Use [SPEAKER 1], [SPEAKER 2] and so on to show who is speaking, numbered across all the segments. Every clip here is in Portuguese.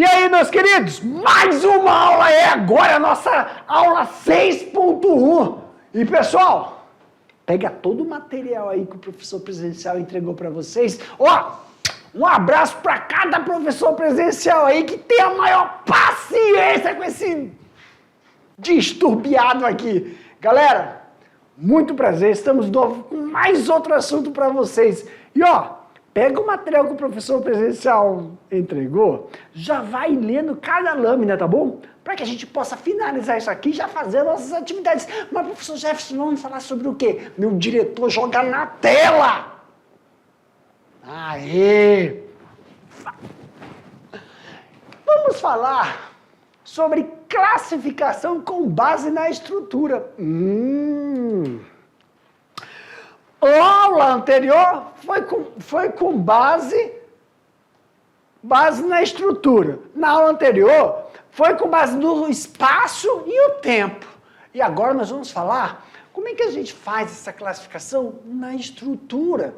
[SPEAKER 1] E aí, meus queridos, mais uma aula é agora a nossa aula 6.1. E pessoal, pega todo o material aí que o professor presencial entregou para vocês. Ó, um abraço para cada professor presencial aí que tem a maior paciência com esse disturbiado aqui. Galera, muito prazer, estamos de novo com mais outro assunto para vocês. E ó, pega o material que o professor presencial entregou, já vai lendo cada lâmina, tá bom? Para que a gente possa finalizar isso aqui e já fazer nossas atividades. Mas, professor Jefferson, vamos falar sobre o quê? Meu diretor joga na tela! Aê! Vamos falar sobre classificação com base na estrutura. A aula anterior foi com base na estrutura. Na aula anterior, foi com base no espaço e o tempo. E agora nós vamos falar como é que a gente faz essa classificação na estrutura.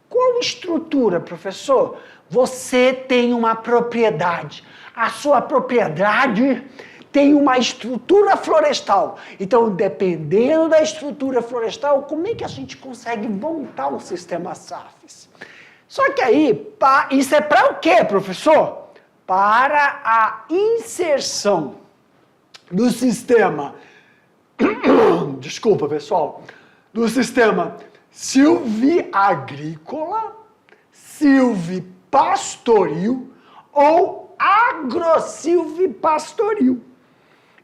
[SPEAKER 1] Qual estrutura, professor? Você tem uma propriedade. A sua propriedade tem uma estrutura florestal. Então, dependendo da estrutura florestal, como é que a gente consegue montar um sistema SAFs? Só que aí, isso é para o quê, professor? Para a inserção do sistema, desculpa, pessoal, do sistema silviagrícola, silvipastoril ou agrosilvipastoril.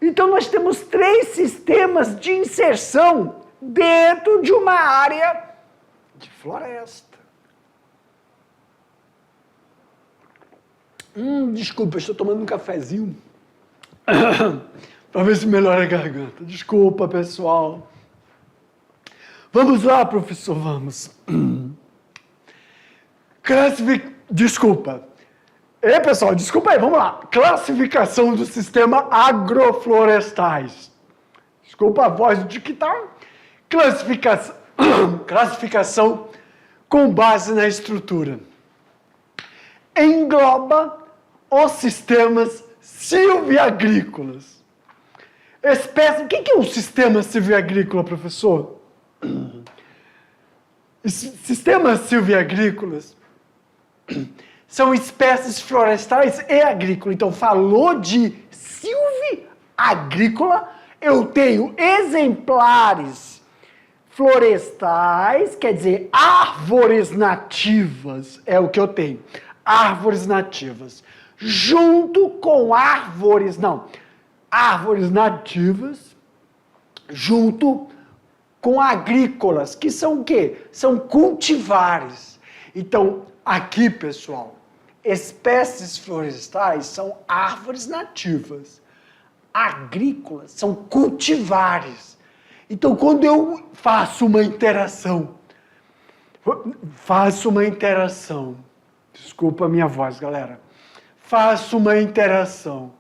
[SPEAKER 1] Então, nós temos 3 sistemas de inserção dentro de uma área de floresta. Desculpa, eu estou tomando um cafezinho para ver se melhora a garganta. Desculpa, pessoal. Vamos lá, professor, vamos. Desculpa. Ei, pessoal, desculpa aí, vamos lá. Classificação do sistema agroflorestais. Desculpa a voz do que tá. Classificação com base na estrutura. Engloba os sistemas silviagrícolas. O que é um sistema silviagrícola, professor? Sistemas silviagrícolas são espécies florestais e agrícolas. Então, falou de silviagrícola, eu tenho exemplares florestais, quer dizer, árvores nativas, é o que eu tenho. Árvores nativas. Junto com árvores nativas, junto com agrícolas, que são o quê? São cultivares. Então, aqui, pessoal, espécies florestais são árvores nativas. Agrícolas são cultivares. Então, quando eu faço uma interação, desculpa a minha voz, galera, faço uma interação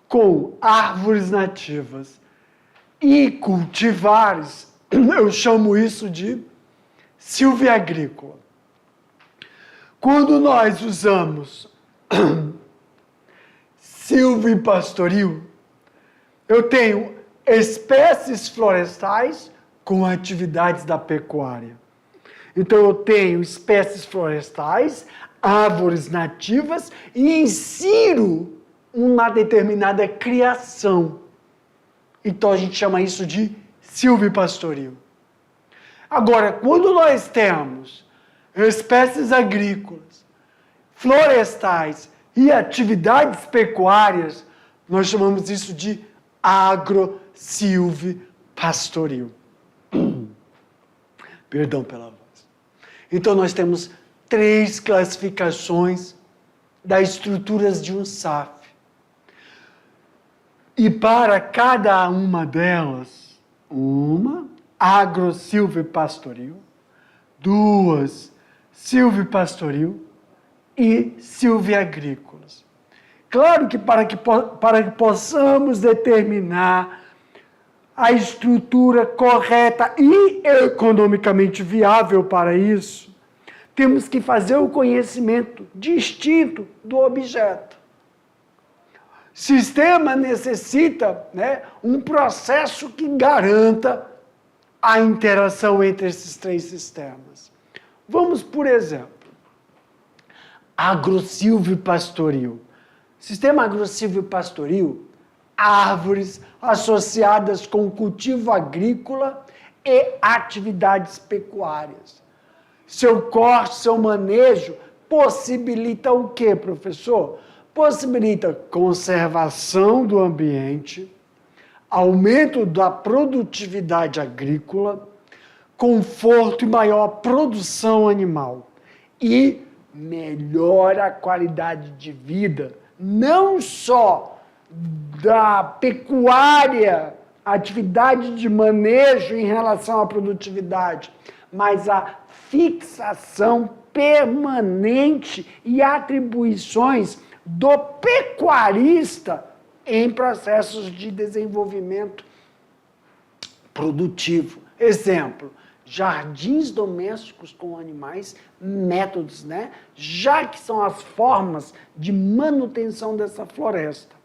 [SPEAKER 1] com árvores nativas e cultivares, eu chamo isso de silviagrícola. Quando nós usamos silvipastoril, eu tenho espécies florestais com atividades da pecuária. Então, eu tenho espécies florestais, árvores nativas e insiro uma determinada criação. Então, a gente chama isso de silvipastoril. Agora, quando nós temos espécies agrícolas, florestais e atividades pecuárias, nós chamamos isso de agrosilvipastoril. Perdão pela voz. Então, nós temos 3 classificações das estruturas de um SAF. E para cada uma delas, uma agrosilvipastoril, 2 silvipastoril e silviagrícolas. Claro que para que possamos determinar a estrutura correta e economicamente viável para isso, temos que fazer o conhecimento distinto do objeto. Sistema necessita, né, um processo que garanta a interação entre esses três sistemas. Vamos, por exemplo, agrossilvio-pastoril. Sistema agrossilvio-pastoril, árvores associadas com cultivo agrícola e atividades pecuárias. Seu corte, seu manejo possibilita o quê, professor? Possibilita conservação do ambiente, aumento da produtividade agrícola, conforto e maior produção animal e melhora a qualidade de vida, não só da pecuária, atividade de manejo em relação à produtividade, mas a fixação permanente e atribuições do pecuarista em processos de desenvolvimento produtivo. Exemplo, jardins domésticos com animais, métodos, né? Já que são as formas de manutenção dessa floresta.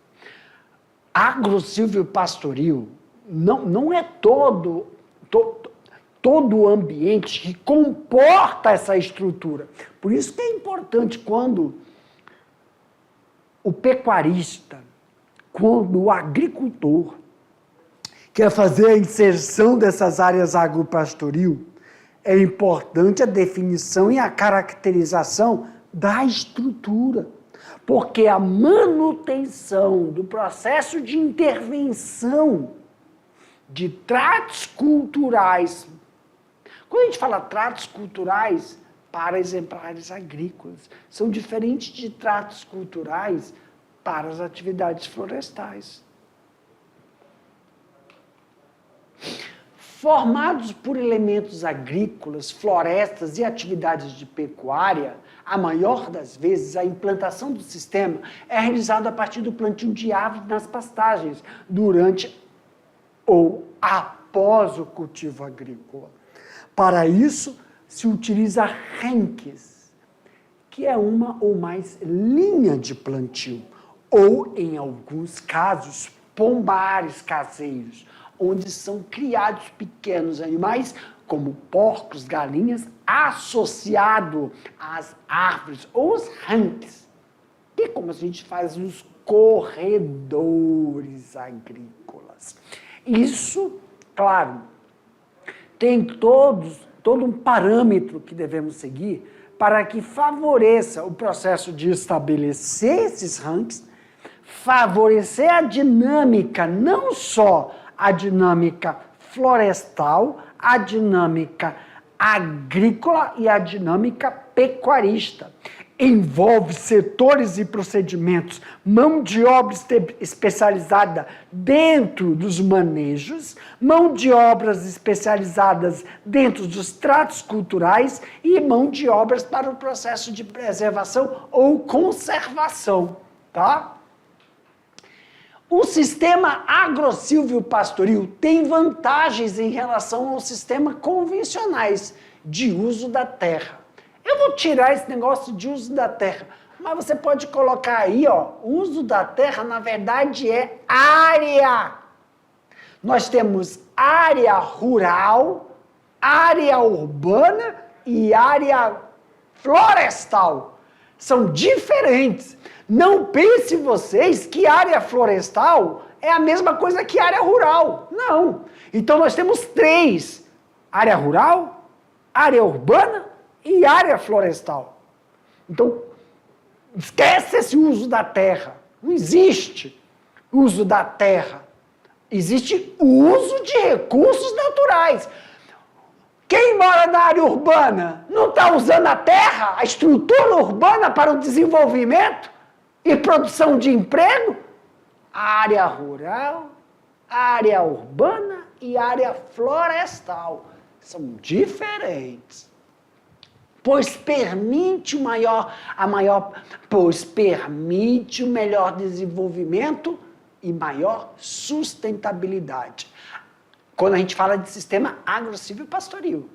[SPEAKER 1] Agrossilvio-pastoril não é todo o ambiente que comporta essa estrutura. Por isso que é importante quando o pecuarista, quando o agricultor quer fazer a inserção dessas áreas agropastoril, é importante a definição e a caracterização da estrutura, porque a manutenção do processo de intervenção de tratos culturais, quando a gente fala tratos culturais para exemplares agrícolas, são diferentes de tratos culturais para as atividades florestais. Formados por elementos agrícolas, florestas e atividades de pecuária, a maior das vezes a implantação do sistema é realizada a partir do plantio de árvores nas pastagens, durante ou após o cultivo agrícola. Para isso, se utiliza renques, que é uma ou mais linha de plantio, ou, em alguns casos, pombares caseiros, onde são criados pequenos animais, como porcos, galinhas, associado às árvores, ou os renques, que como a gente faz nos corredores agrícolas. Isso, claro, tem todo um parâmetro que devemos seguir para que favoreça o processo de estabelecer esses ranks, favorecer a dinâmica, não só a dinâmica florestal, a dinâmica agrícola e a dinâmica pecuarista. Envolve setores e procedimentos, mão de obra especializada dentro dos manejos, mão de obras especializadas dentro dos tratos culturais e mão de obras para o processo de preservação ou conservação, tá? O sistema agrossilvio-pastoril tem vantagens em relação ao sistema convencionais de uso da terra. Eu vou tirar esse negócio de uso da terra, mas você pode colocar aí, ó, uso da terra, na verdade, é área. Nós temos área rural, área urbana e área florestal. São diferentes. Não pense vocês que área florestal é a mesma coisa que área rural. Não. Então nós temos três: área rural, área urbana e área florestal. Então, esquece esse uso da terra. Não existe uso da terra. Existe o uso de recursos naturais. Quem mora na área urbana não está usando a terra, a estrutura urbana para o desenvolvimento e produção de emprego? Área rural, área urbana e área florestal são diferentes. Pois permite o melhor desenvolvimento e maior sustentabilidade. Quando a gente fala de sistema agrossilvio-pastoril,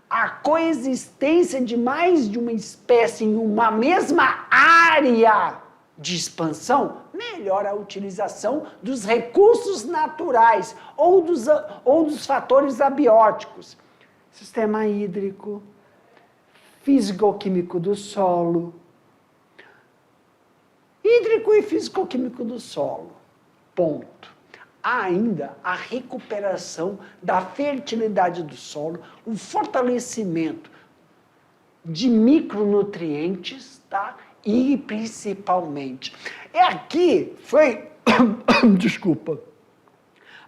[SPEAKER 1] a coexistência de mais de uma espécie em uma mesma área de expansão, melhor a utilização dos recursos naturais ou dos fatores abióticos. Sistema hídrico, físico-químico do solo. Hídrico e físico-químico do solo. Ponto. Há ainda a recuperação da fertilidade do solo, o fortalecimento de micronutrientes, tá? E principalmente. Desculpa.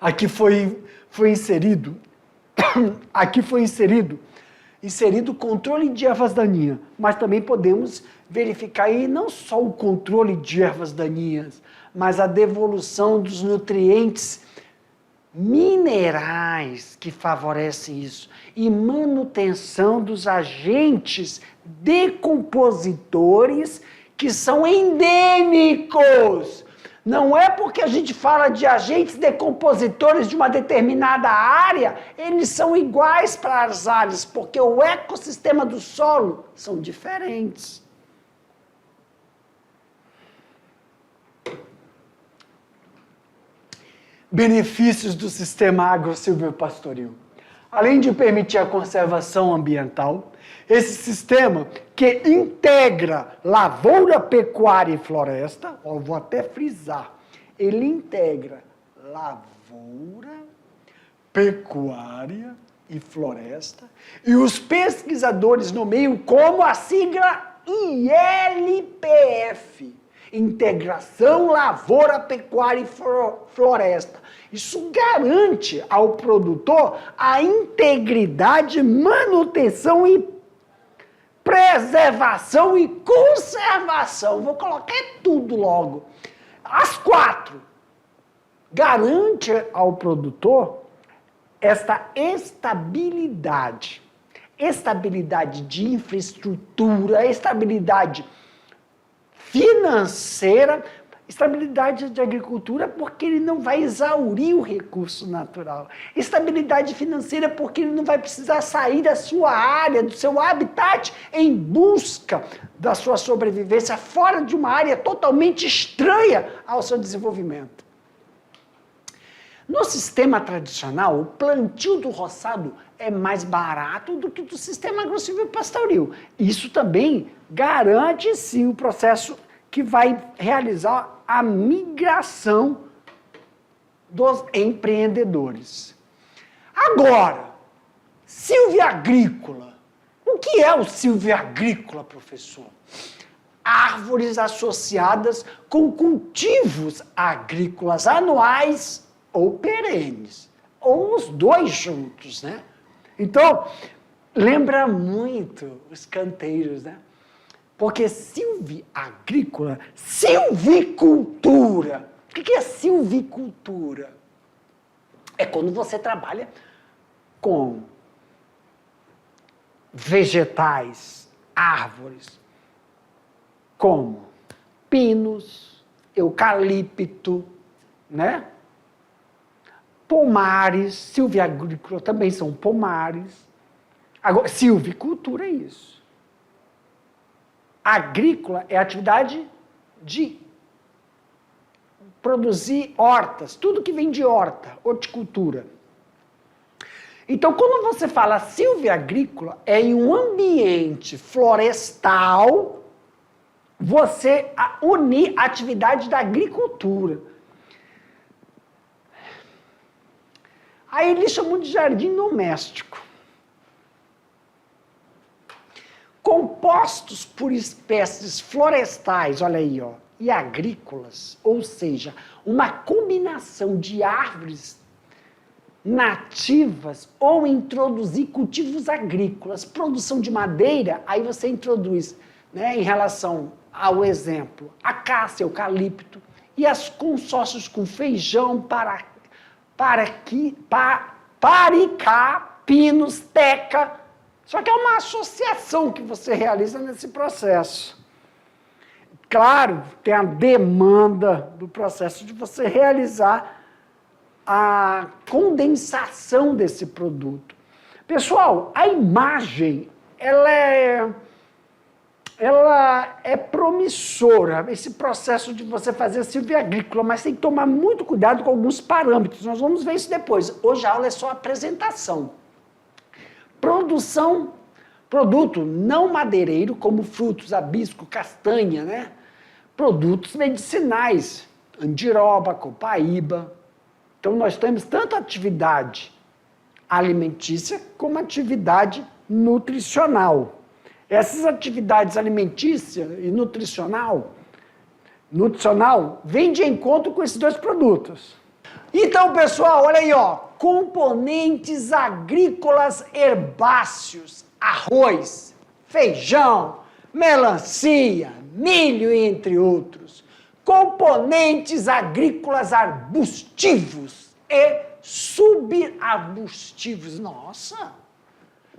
[SPEAKER 1] Aqui foi inserido o controle de ervas daninhas, mas também podemos verificar aí não só o controle de ervas daninhas, mas a devolução dos nutrientes minerais que favorecem isso e manutenção dos agentes decompositores que são endêmicos. Não é porque a gente fala de agentes decompositores de uma determinada área, eles são iguais para as áreas, porque o ecossistema do solo são diferentes. Benefícios do sistema agro-silvopastoril. Além de permitir a conservação ambiental, esse sistema que integra lavoura, pecuária e floresta, vou até frisar, ele integra lavoura, pecuária e floresta, e os pesquisadores nomeiam como a sigla ILPF, Integração Lavoura, Pecuária e Floresta. Isso garante ao produtor a integridade, manutenção e preservação e conservação. Vou colocar tudo logo. As 4. Garante ao produtor esta estabilidade. Estabilidade de infraestrutura, estabilidade financeira, estabilidade de agricultura porque ele não vai exaurir o recurso natural. Estabilidade financeira porque ele não vai precisar sair da sua área, do seu habitat, em busca da sua sobrevivência fora de uma área totalmente estranha ao seu desenvolvimento. No sistema tradicional, o plantio do roçado é mais barato do que do sistema agro-silvopastoril. Isso também garante, sim, o processo que vai realizar a migração dos empreendedores. Agora, Silvia Agrícola. O que é o Silvia Agrícola, professor? Árvores associadas com cultivos agrícolas anuais ou perenes, ou os dois juntos, né? Então, lembra muito os canteiros, né? Porque silviagrícola, silvicultura. O que é silvicultura? É quando você trabalha com vegetais, árvores, como pinos, eucalipto, né? Pomares, silviagrícola também são pomares. Agora, silvicultura é isso. Agrícola é a atividade de produzir hortas, tudo que vem de horta, horticultura. Então, quando você fala silviagrícola, é em um ambiente florestal, você unir a atividade da agricultura. Aí eles chamam de jardim doméstico. Compostos por espécies florestais, olha aí, ó, e agrícolas, ou seja, uma combinação de árvores nativas ou introduzir cultivos agrícolas, produção de madeira, aí você introduz, né, em relação ao exemplo, acácia, eucalipto, e as consórcios com feijão, paricá, pinos, teca. Só que é uma associação que você realiza nesse processo. Claro, tem a demanda do processo de você realizar a condensação desse produto. Pessoal, a imagem, ela ela é promissora, esse processo de você fazer silviagrícola, mas tem que tomar muito cuidado com alguns parâmetros. Nós vamos ver isso depois. Hoje a aula é só apresentação. Produto não madeireiro, como frutos, abisco, castanha, né? Produtos medicinais, andiroba, copaíba. Então nós temos tanto atividade alimentícia como atividade nutricional. Essas atividades alimentícia e nutricional vêm de encontro com esses dois produtos. Então, pessoal, olha aí, ó, componentes agrícolas herbáceos, arroz, feijão, melancia, milho, entre outros. Componentes agrícolas arbustivos e subarbustivos. Nossa!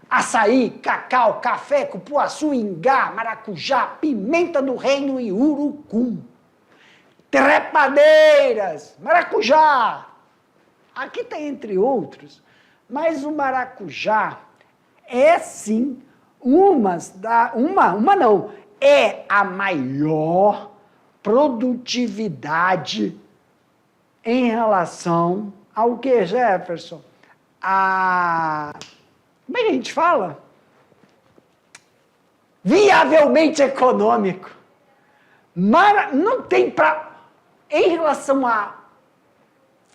[SPEAKER 1] Açaí, cacau, café, cupuaçu, ingá, maracujá, pimenta do reino e urucum. Trepadeiras, maracujá. Aqui tem entre outros, mas o maracujá é sim é a maior produtividade em relação ao que, Jefferson? Como é que a gente fala? Viavelmente econômico. Não tem para... Em relação à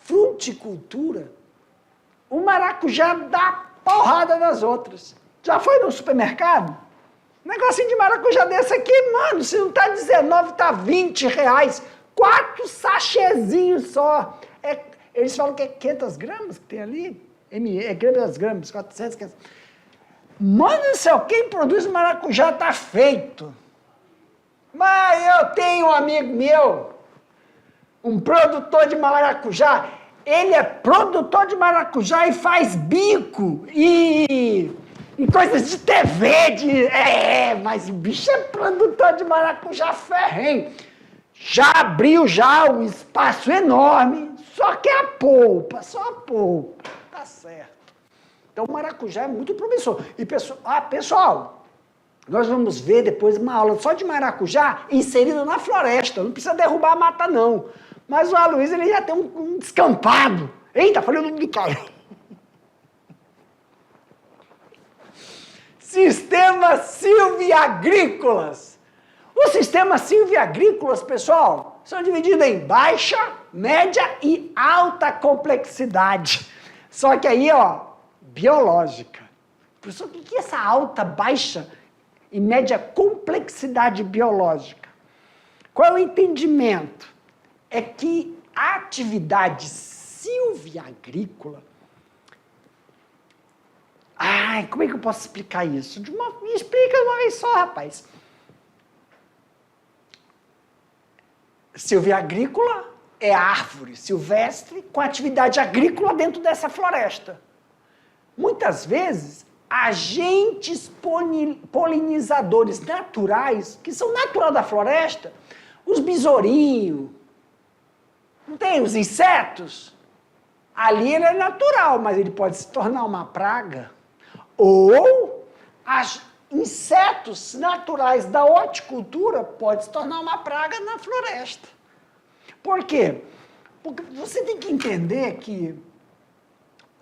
[SPEAKER 1] fruticultura, o maracujá dá porrada nas outras. Já foi no supermercado? Um negocinho de maracujá desse aqui, mano, se não tá 19, tá 20 reais. 4 sachêzinhos só. Eles falam que é 500 gramas que tem ali. Gramas, 400, 500. Mano do céu, quem produz maracujá tá feito. Mas eu tenho um amigo meu, um produtor de maracujá. Ele é produtor de maracujá e faz bico e coisas de TV, mas o bicho é produtor de maracujá ferrenho. Já abriu já um espaço enorme, só que a polpa, só a polpa, tá certo. Então o maracujá é muito promissor. E pessoal, nós vamos ver depois uma aula só de maracujá inserido na floresta, não precisa derrubar a mata não. Mas o Aloysio, ele já tem um descampado. Eita, falei o nome do cara. Sistemas silviagrícolas. Os sistemas silviagrícolas, pessoal, são divididos em baixa, média e alta complexidade. Só que aí, ó, biológica. Professor, o que é essa alta, baixa e média complexidade biológica? Qual é o entendimento? É que a atividade silviagrícola... como é que eu posso explicar isso? Me explica de uma vez só, rapaz. Silviagrícola é árvore silvestre com atividade agrícola dentro dessa floresta. Muitas vezes, agentes polinizadores naturais, que são natural da floresta, os besourinhos, não tem os insetos? Ali ele é natural, mas ele pode se tornar uma praga. Ou insetos naturais da horticultura podem se tornar uma praga na floresta. Por quê? Porque você tem que entender que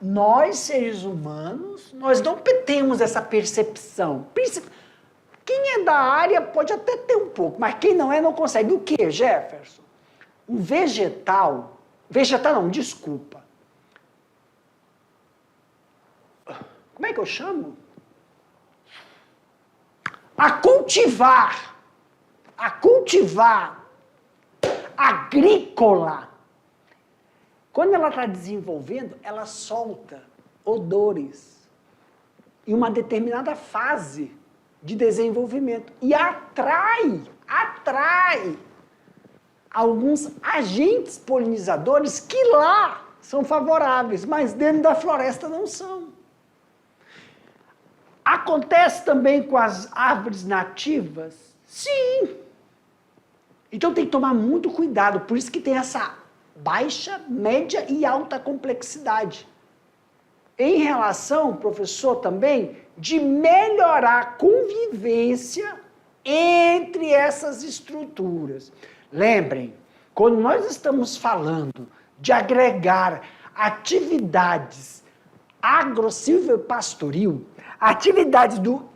[SPEAKER 1] nós, seres humanos, nós não temos essa percepção. Quem é da área pode até ter um pouco, mas quem não é não consegue. O quê, Jefferson? O vegetal não, desculpa. Como é que eu chamo? A cultivar, agrícola. Quando ela está desenvolvendo, ela solta odores em uma determinada fase de desenvolvimento e atrai alguns agentes polinizadores que lá são favoráveis, mas dentro da floresta não são. Acontece também com as árvores nativas? Sim. Então tem que tomar muito cuidado, por isso que tem essa baixa, média e alta complexidade. Em relação, professor, também, de melhorar a convivência entre essas estruturas. Lembrem, quando nós estamos falando de agregar atividades agro-silvopastoril, atividades do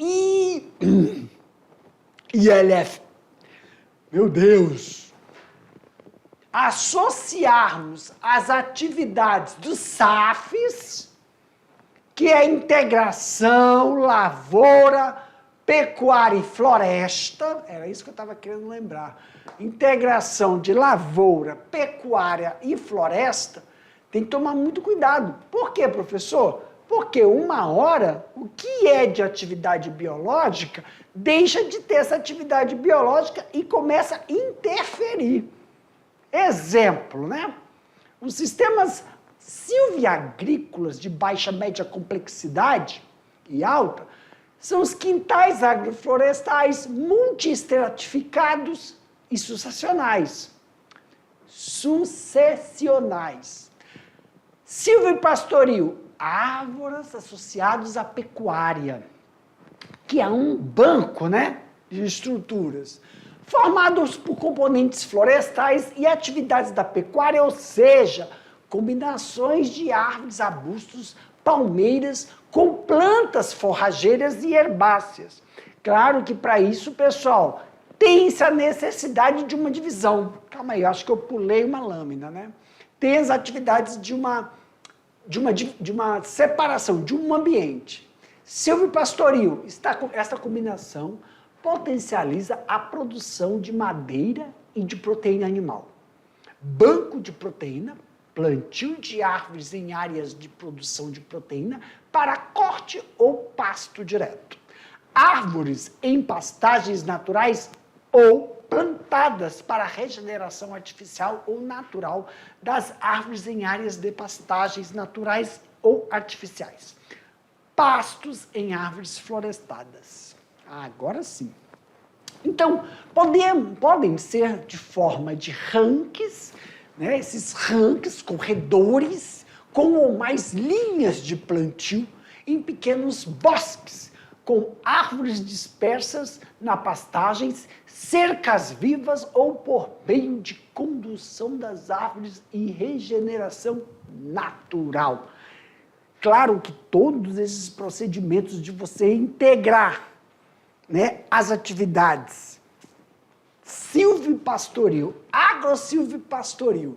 [SPEAKER 1] ILF, meu Deus, associarmos as atividades dos SAFs, que é integração, lavoura, pecuária e floresta, era isso que eu estava querendo lembrar, integração de lavoura, pecuária e floresta, tem que tomar muito cuidado. Por quê, professor? Porque uma hora, o que é de atividade biológica, deixa de ter essa atividade biológica e começa a interferir. Exemplo, né? Os sistemas silviagrícolas de baixa média complexidade e alta são os quintais agroflorestais multiestratificados e sucessionais. Silvopastoril, árvores associadas à pecuária, que é um banco, né, de estruturas, formados por componentes florestais e atividades da pecuária, ou seja, combinações de árvores, arbustos, palmeiras, com plantas forrageiras e herbáceas. Claro que para isso, pessoal, tem-se a necessidade de uma divisão. Calma aí, eu acho que eu pulei uma lâmina, né? Tem as atividades de uma separação, de um ambiente. Silvopastoril, esta combinação potencializa a produção de madeira e de proteína animal. Banco de proteína, plantio de árvores em áreas de produção de proteína para corte ou pasto direto. Árvores em pastagens naturais ou plantadas para regeneração artificial ou natural das árvores em áreas de pastagens naturais ou artificiais. Pastos em árvores florestadas. Agora sim. Então, podem ser de forma de ranques, né? Esses ranques, corredores, com ou mais linhas de plantio em pequenos bosques, com árvores dispersas na pastagens, cercas vivas ou por meio de condução das árvores e regeneração natural. Claro que todos esses procedimentos de você integrar, né, as atividades silvopastoril, agrossilvopastoril,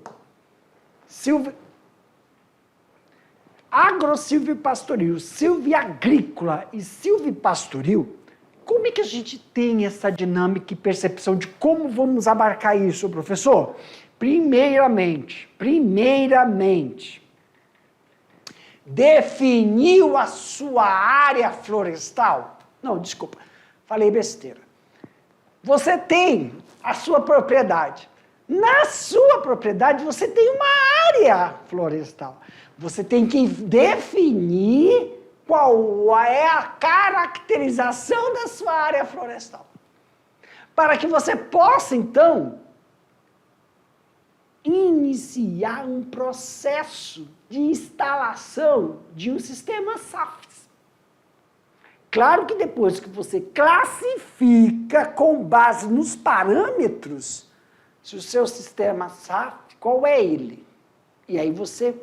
[SPEAKER 1] agrossilvopastoril, silviagrícola e silvopastoril, como é que a gente tem essa dinâmica e percepção de como vamos abarcar isso, professor? Primeiramente, definiu a sua área florestal? Não, desculpa, falei besteira. Você tem a sua propriedade. Na sua propriedade, você tem uma área florestal. Você tem que definir qual é a caracterização da sua área florestal. Para que você possa, então, iniciar um processo de instalação de um sistema SAFs. Claro que depois que você classifica com base nos parâmetros, se o seu sistema SAF, qual é ele? E aí você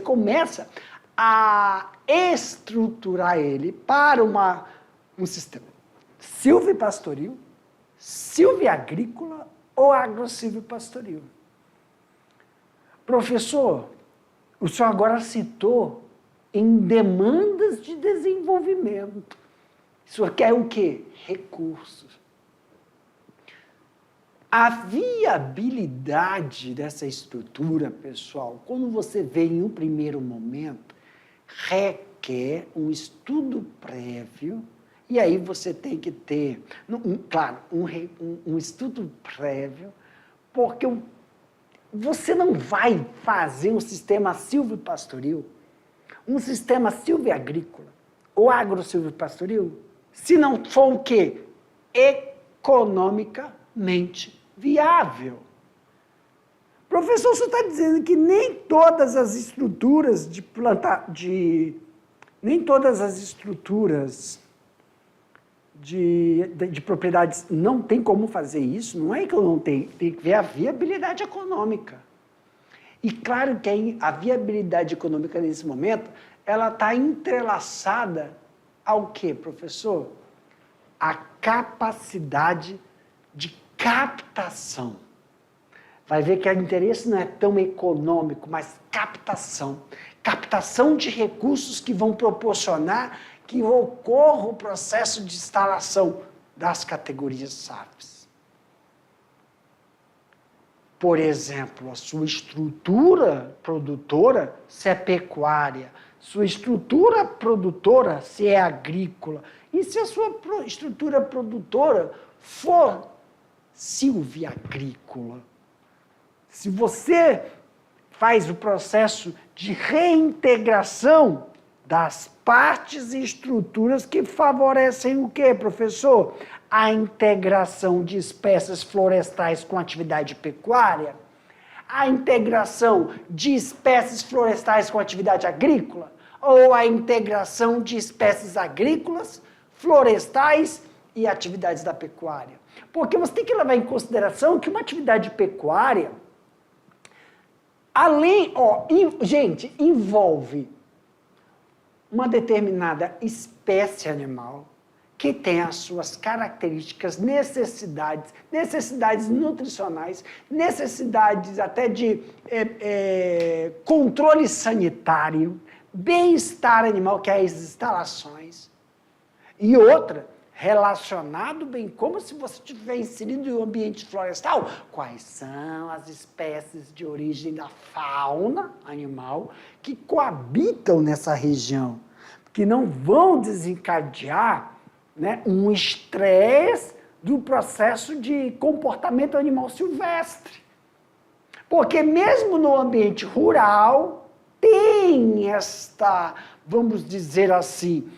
[SPEAKER 1] começa a estruturar ele para um sistema silvopastoril, silviagrícola ou agrossilvopastoril. Professor, o senhor agora citou em demandas de desenvolvimento. Isso aqui é o quê? Recursos. A viabilidade dessa estrutura, pessoal, quando você vê em um primeiro momento, requer um estudo prévio, e aí você tem que ter, claro, um estudo prévio, porque você não vai fazer um sistema silvopastoril, um sistema silviagrícola ou agrossilvopastoril, se não for o quê? Economicamente viável. Professor, você está dizendo que nem todas as estruturas nem todas as estruturas de propriedades não tem como fazer isso, não é que eu não tenho, tem que ver a viabilidade econômica. E claro que a viabilidade econômica nesse momento, ela está entrelaçada ao quê, professor? A capacidade de captação. Vai ver que o interesse não é tão econômico, mas captação. Captação de recursos que vão proporcionar que ocorra o processo de instalação das categorias SAFs. Por exemplo, a sua estrutura produtora, se é pecuária, sua estrutura produtora, se é agrícola, e se a sua estrutura produtora for silviagrícola. Se você faz o processo de reintegração das partes e estruturas que favorecem o quê, professor? A integração de espécies florestais com atividade pecuária, a integração de espécies florestais com atividade agrícola, ou a integração de espécies agrícolas, florestais e atividades da pecuária. Porque você tem que levar em consideração que uma atividade pecuária, gente, envolve uma determinada espécie animal que tem as suas características, necessidades nutricionais, necessidades até de controle sanitário, bem-estar animal, que é as instalações, e outra, relacionado bem como se você estiver inserido em um ambiente florestal, quais são as espécies de origem da fauna animal que coabitam nessa região, que não vão desencadear, né, um estresse do processo de comportamento animal silvestre. Porque mesmo no ambiente rural, tem esta, vamos dizer assim,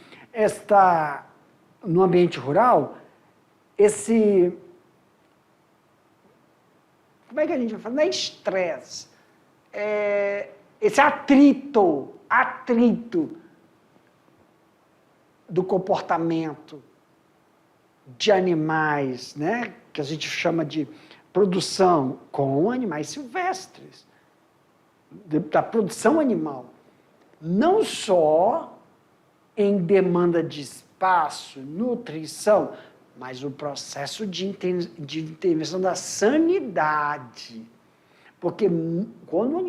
[SPEAKER 1] no ambiente rural, como é que a gente vai falar? Não é estresse, esse atrito do comportamento de animais, né, que a gente chama de produção com animais silvestres, da produção animal, não só em demanda de espaço, nutrição, mas o processo de intervenção da sanidade. Porque quando um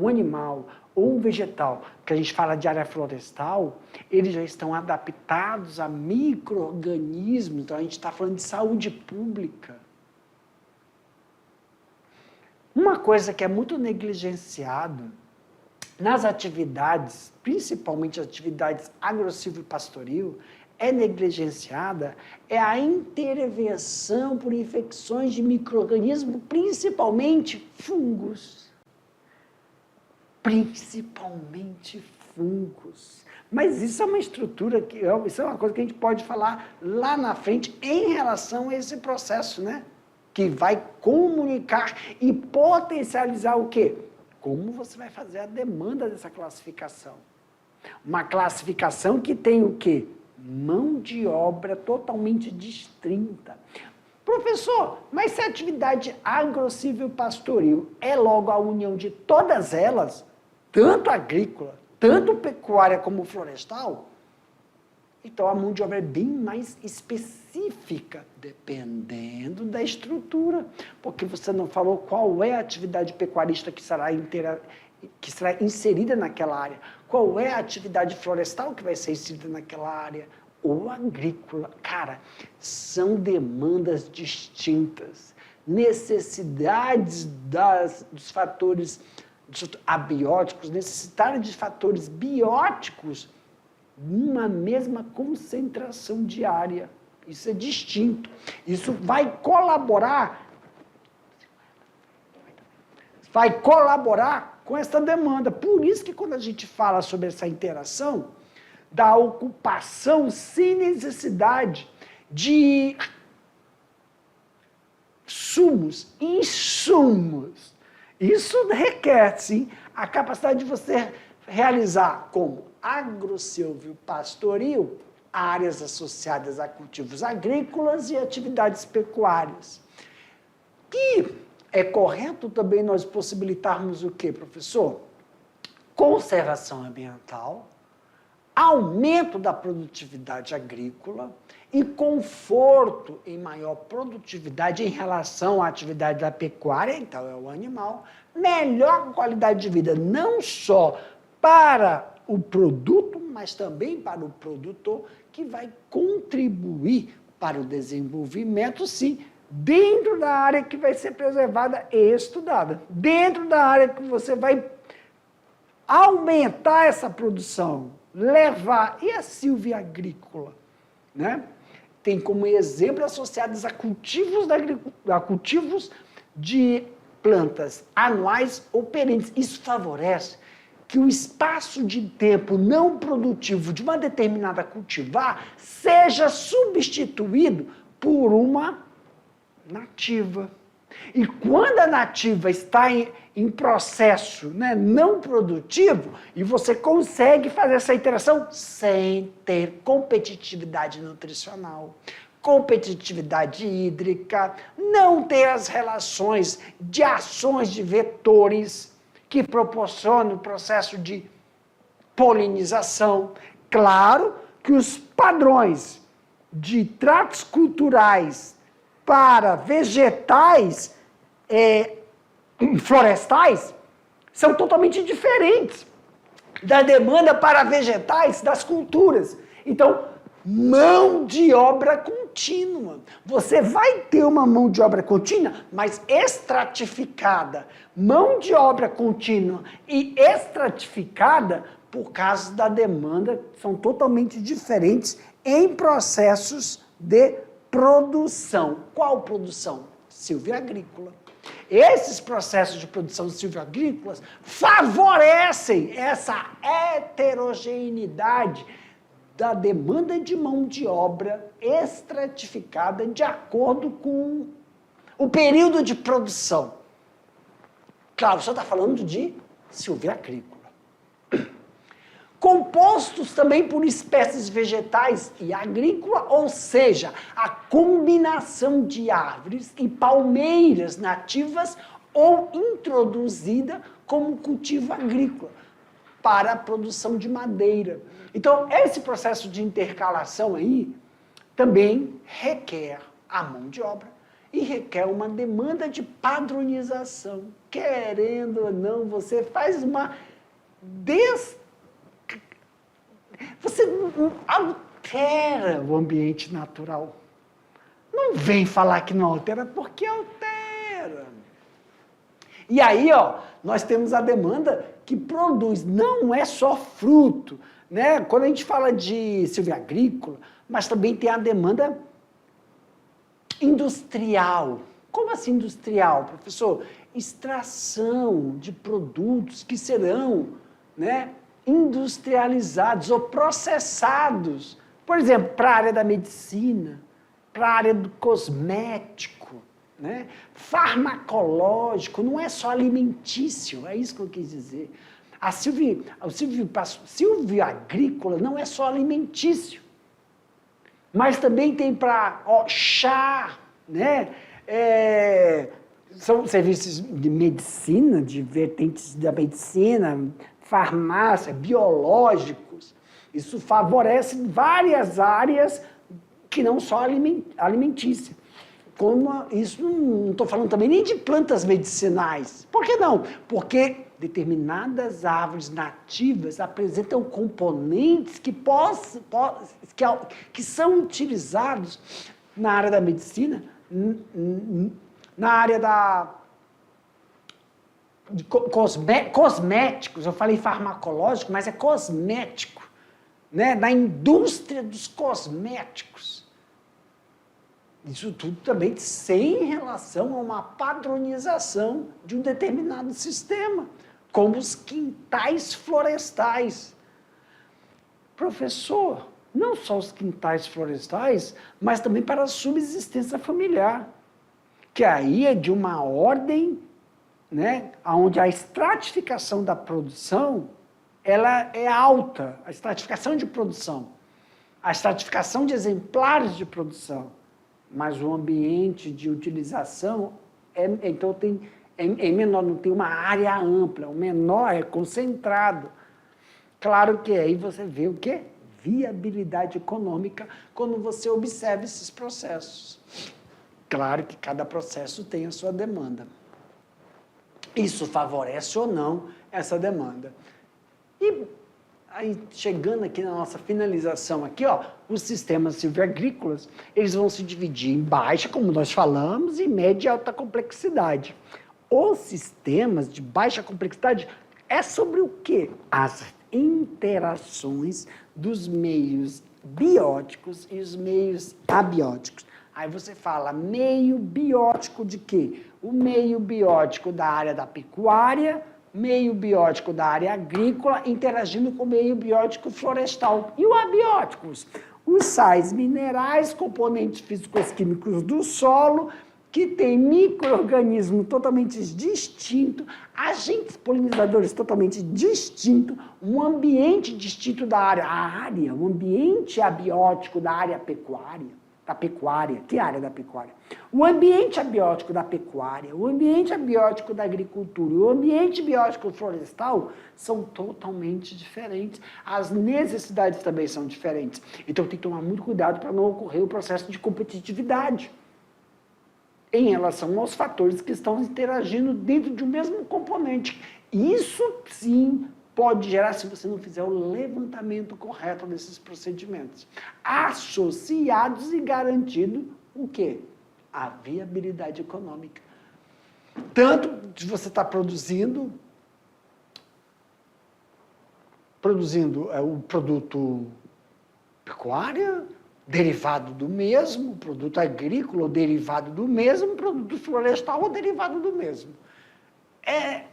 [SPEAKER 1] animal ou um vegetal, que a gente fala de área florestal, eles já estão adaptados a micro-organismos, então a gente está falando de saúde pública. Uma coisa que é muito negligenciada nas atividades, principalmente as atividades agro-silvopastoril, é negligenciada, é a intervenção por infecções de micro-organismos, principalmente fungos. Principalmente fungos. Mas isso é uma estrutura, isso é uma coisa que a gente pode falar lá na frente em relação a esse processo, né? Que vai comunicar e potencializar o quê? Como você vai fazer a demanda dessa classificação. Uma classificação que tem o quê? Mão de obra totalmente distinta. Professor, mas se a atividade agro-silvopastoril é logo a união de todas elas, tanto agrícola, tanto pecuária como florestal, então a mão de obra é bem mais específica, dependendo da estrutura. Porque você não falou qual é a atividade pecuarista que será inserida naquela área, qual é a atividade florestal que vai ser inserida naquela área, ou agrícola. Cara, são demandas distintas, necessidades dos fatores abióticos, necessitarem de fatores bióticos numa mesma concentração diária. Isso é distinto. Isso vai colaborar com essa demanda. Por isso que quando a gente fala sobre essa interação da ocupação sem necessidade de insumos, isso requer, sim, a capacidade de você realizar como agro-silvopastoril áreas associadas a cultivos agrícolas e atividades pecuárias. E é correto também nós possibilitarmos o quê, professor? Conservação ambiental, aumento da produtividade agrícola e conforto em maior produtividade em relação à atividade da pecuária, então é o animal, melhor qualidade de vida, não só para o produto, mas também para o produtor, que vai contribuir para o desenvolvimento, sim, dentro da área que vai ser preservada e estudada, dentro da área que você vai aumentar essa produção, levar. E a Silvia Agrícola, né? Tem como exemplo associados a cultivos, a cultivos de plantas anuais ou perenes. Isso favorece que o espaço de tempo não produtivo de uma determinada cultivar seja substituído por uma nativa. E quando a nativa está em processo, né, não produtivo, e você consegue fazer essa interação sem ter competitividade nutricional, competitividade hídrica, não ter as relações de ações de vetores que proporcionam o processo de polinização. Claro que os padrões de tratos culturais para vegetais florestais são totalmente diferentes da demanda para vegetais das culturas. Então, mão de obra contínua. Você vai ter uma mão de obra contínua, mas estratificada. Mão de obra contínua e estratificada por causa da demanda, são totalmente diferentes em processos de produção. Qual produção? Silvia-agrícola. Esses processos de produção silvio-agrícolas favorecem essa heterogeneidade da demanda de mão de obra estratificada de acordo com o período de produção. Claro, você está falando de silvio-agrícola. Compostos também por espécies vegetais e agrícola, ou seja, a combinação de árvores e palmeiras nativas ou introduzida como cultivo agrícola para a produção de madeira. Então, esse processo de intercalação aí também requer a mão de obra e requer uma demanda de padronização. Querendo ou não, você faz uma você altera o ambiente natural. Não vem falar que não altera, porque altera. E aí, ó, nós temos a demanda que produz, não é só fruto, né? Quando a gente fala de silvio-agrícola, mas também tem a demanda industrial. Como assim industrial, professor? Extração de produtos que serão, né, industrializados ou processados, por exemplo, para a área da medicina, para a área do cosmético, né? Farmacológico, não é só alimentício, é isso que eu quis dizer. A silvio-agrícola não é só alimentício, mas também tem para chá, né? São serviços de medicina, de vertentes da medicina, farmácia, biológicos. Isso favorece várias áreas que não só alimentícia. Como isso, não estou falando também nem de plantas medicinais. Por que não? Porque determinadas árvores nativas apresentam componentes que são utilizados na área da medicina, na área de cosméticos, eu falei farmacológico, mas é cosmético, né? Na indústria dos cosméticos. Isso tudo também sem relação a uma padronização de um determinado sistema, como os quintais florestais. Professor, não só os quintais florestais, mas também para a subsistência familiar, que aí é de uma ordem, né, onde a estratificação da produção ela é alta, a estratificação de produção. a estratificação de exemplares de produção, mas o ambiente de utilização então é menor, não tem uma área ampla, o menor é concentrado. Claro que aí você vê o quê? Viabilidade econômica quando você observa esses processos. Claro que cada processo tem a sua demanda. Isso favorece ou não essa demanda. E aí, chegando aqui na nossa finalização aqui, ó, os sistemas silviagrícolas, eles vão se dividir em baixa, como nós falamos, e média e alta complexidade. Os sistemas de baixa complexidade é sobre o quê? As interações dos meios bióticos e os meios abióticos. Aí você fala meio biótico de quê? O meio biótico da área da pecuária, meio biótico da área agrícola, interagindo com o meio biótico florestal. E os abióticos? Os sais minerais, componentes físicos-químicos do solo, que tem micro-organismos totalmente distintos, agentes polinizadores totalmente distintos, um ambiente distinto da área, o ambiente abiótico da área pecuária. Da pecuária, que área da pecuária? O ambiente abiótico da pecuária, o ambiente abiótico da agricultura, o ambiente biótico florestal são totalmente diferentes. As necessidades também são diferentes. Então tem que tomar muito cuidado para não ocorrer o processo de competitividade em relação aos fatores que estão interagindo dentro de um mesmo componente. Isso, sim, pode gerar, se você não fizer o levantamento correto desses procedimentos, associados e garantido o quê? A viabilidade econômica. Tanto de você estar produzindo o produto pecuária, derivado do mesmo, produto agrícola ou derivado do mesmo, produto florestal ou derivado do mesmo. É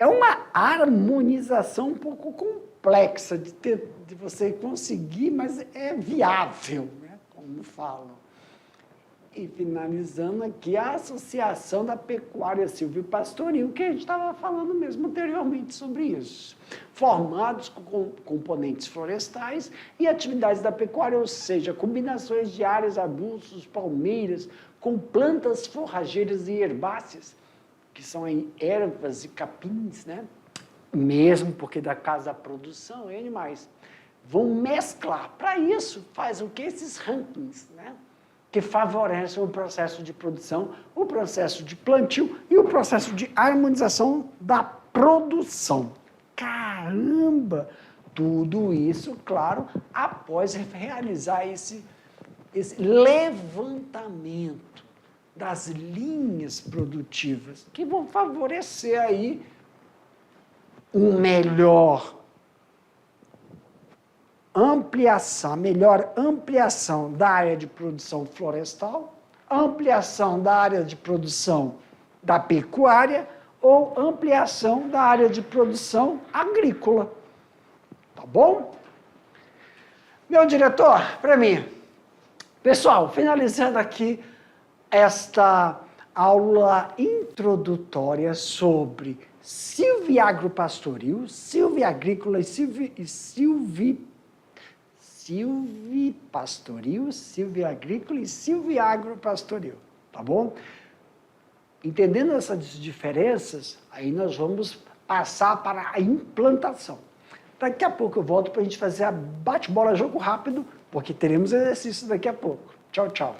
[SPEAKER 1] uma harmonização um pouco complexa de você conseguir, mas é viável, né? Como falam. E finalizando aqui, a associação da pecuária silvopastoril, que a gente estava falando mesmo anteriormente sobre isso. Formados com componentes florestais e atividades da pecuária, ou seja, combinações de áreas, arbustos, palmeiras, com plantas forrageiras e herbáceas, que são ervas e capins, né? Mesmo porque da casa da produção, e animais vão mesclar. Para isso, faz o que? Esses rankings, né? Que favorecem o processo de produção, o processo de plantio e o processo de harmonização da produção. Caramba! Tudo isso, claro, após realizar esse levantamento das linhas produtivas, que vão favorecer aí um melhor ampliação, a melhor ampliação da área de produção florestal, ampliação da área de produção da pecuária ou ampliação da área de produção agrícola. Tá bom? Meu diretor, para mim. Pessoal, finalizando aqui esta aula introdutória sobre silviagropastoril, silviagrícola e silvipastoril, silviagrícola e silviagropastoril, tá bom? Entendendo essas diferenças, aí nós vamos passar para a implantação. Daqui a pouco eu volto para a gente fazer a bate-bola jogo rápido, porque teremos exercício daqui a pouco. Tchau, tchau.